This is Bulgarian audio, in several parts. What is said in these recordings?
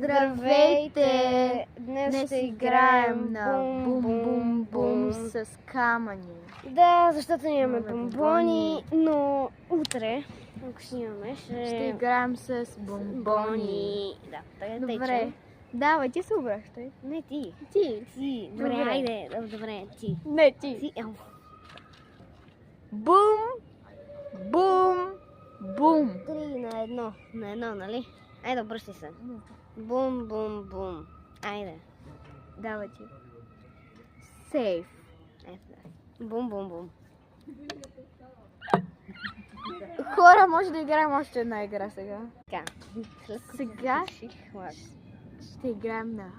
Здравейте! Днес ще играем на бум-бум-бум с камъни. Да, защото нямаме бомбони, но утре, ако ще имаме, Ще играем с бомбони. Да, така Добре. Давай, ти се обръщай. Не ти. Ти. Добре, Добре. айде. Добре, ти. Не, ти. Ти. Бум, бум, бум. 3 на едно, нали? Айде, обръщай се. Бум, бум, бум. Айде. Давай ти. Сейф. Бум, бум, бум. Хора, може да играем още една игра сега. Така. Сега ще играем на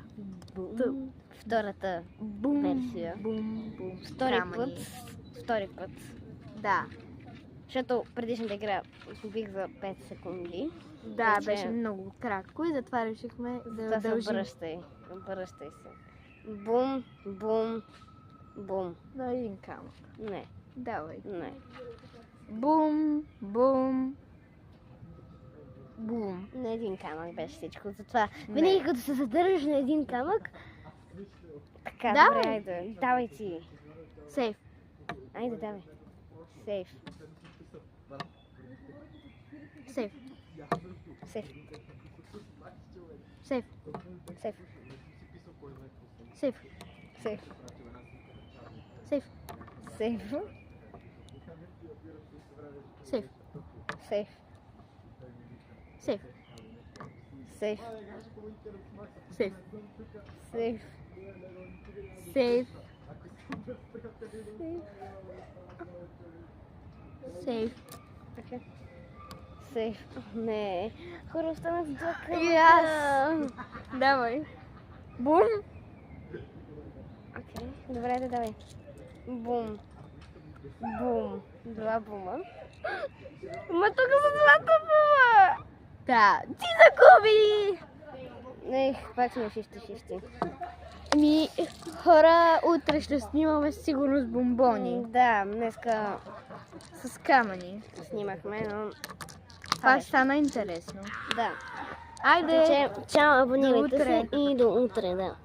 Втората бум, версия. бум, бум. Втори път. Да. Защото предишната игра бих за 5 секунди. Да, Вече- беше много кратко и затова решихме да Да се удължим. обръщай се. Бум, бум, бум. На един камък. Не, Давай. не. Бум, бум, бум. На един камък беше всичко. Затова Не. винаги като се задържаш на един камък, така, Давай. добре, айде. Давай ти. Сейф. Айде, давай. Сейф. Сейф. Сейф. Сейф. Сейф. Сейф. Сейф. Сейф. Сейф. Сейф. Сейф. Сейф. Сейф. Сейф. Сейф. Сейф. Сейф. Така. Сейф. Не. Хора, останах с два камъка. И аз. Давай. Бум. Окей, добре, да давай. Бум. Бум. Два бума. Ма тук са двата бума! Да. Ти загуби! Не, пак сме 50-50. Ми, хора, утре ще снимаме със сигурност бомбони. Да, днеска С камъни. снимахме, но... Това стана интересно. Да. Айде! Чао, абонирайте До утре. се и до утре, да.